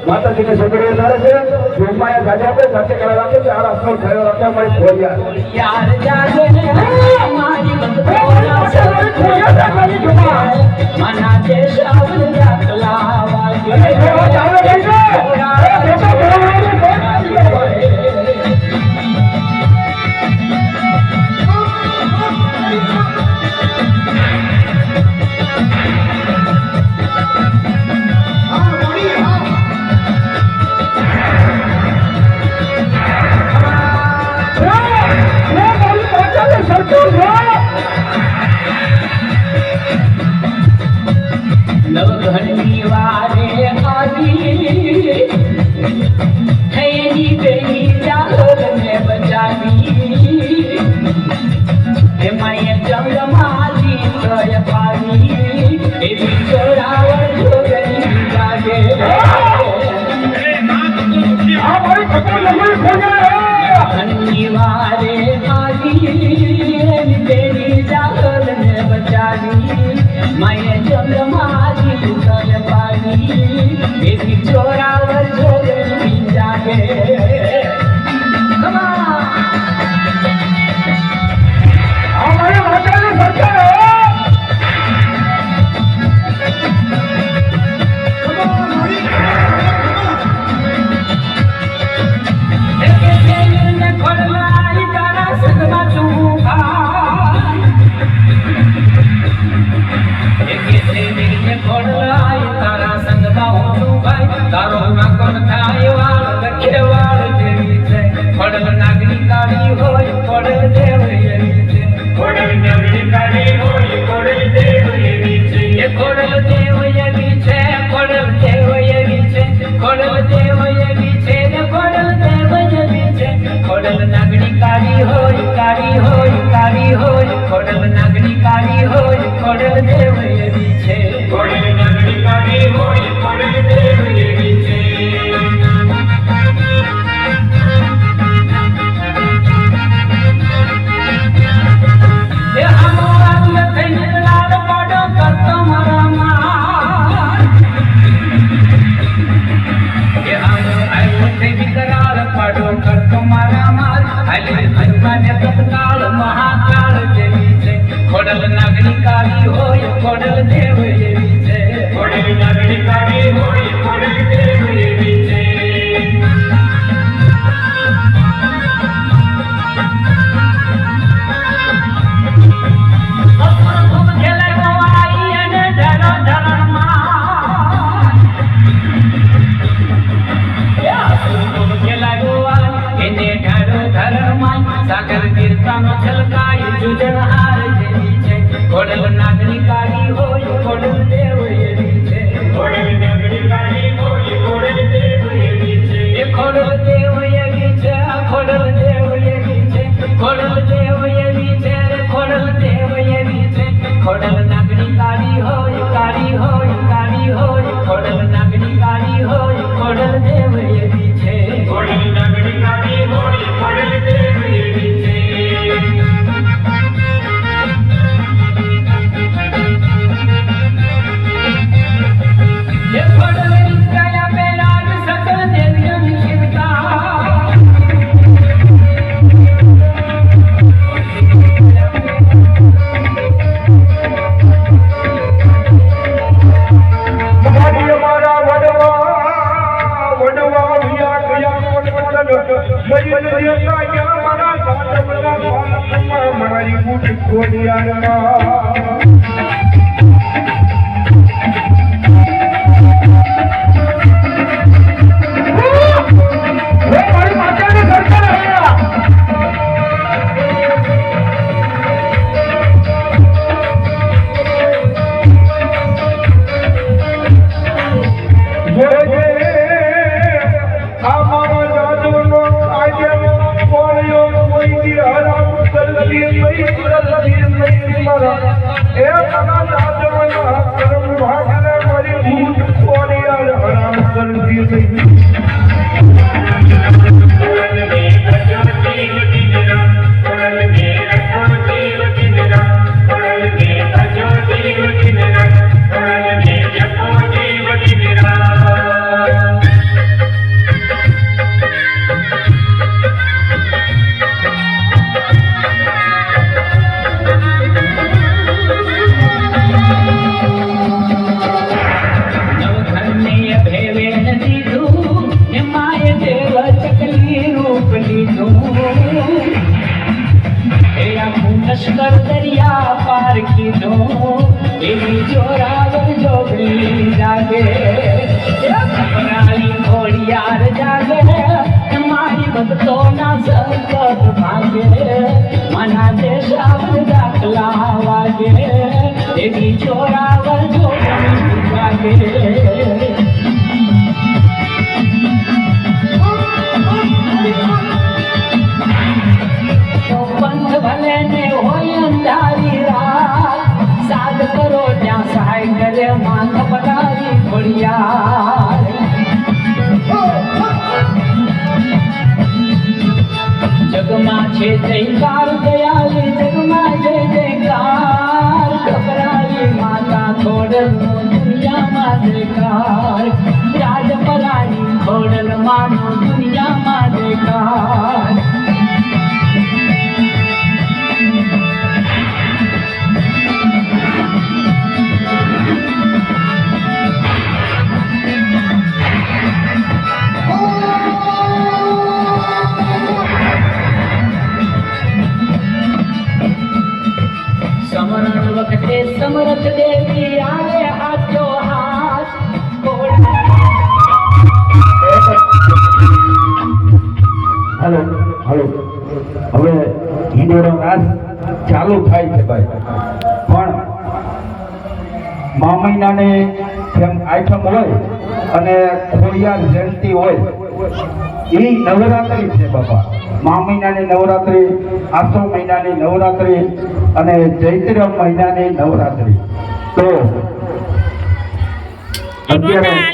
માતાજી ને સગડે નારે છે જોમાયા ગાજા पे સાથે કરા રાખે છે આ અસર થયો રાખે મારી ખોડિયા યાર જાગે મારી બંદોરા સર ખોડિયા મારી જોમા મના તે શાવલ રાખલા વાગે જાવે ગઈ નાગરિકારી હોય ખોડલ દેવ એવી છે ખોડલ નાગરિક મારી બુટ ખોડિયારમાં લશ્કર દરિયા પાર કીધો એવી જોરાવર જોગણી જાગે સપનાની ઘોડિયાર જાગે મારી ભક્તોના સંકટ ભાગે મના દેશાવર દાખલા વાગે એવી જોરાવર જોગણી જાગે ભલે ને હોય અંધારી રાત સાદ કરો ત્યાં સહાય કરે માથ પડાવી ખોડિયાર જગમાં છે જયકાર દયાલી જગમાં જય જયકાર ગભરાવી માતા ખોડલ દુનિયામાં દેકાર રાજપરાની ખોડલ માનો દુનિયામાં દેકાર સમરણ વખતે સમરથ દેવી આવે હાથો હાથ હાલો હાલો હવે હિંડોળો નાચ ચાલુ થાય છે ભાઈ પણ મા મહિનાને જેમ આઈટમ હોય અને ખોડિયાર જયંતિ હોય એ નવરાત્રિ છે બાપા મા મહિનાની નવરાત્રિ આસો મહિનાની નવરાત્રિ અને ચૈત્ર મહિનાની નવરાત્રિ તો અત્યારે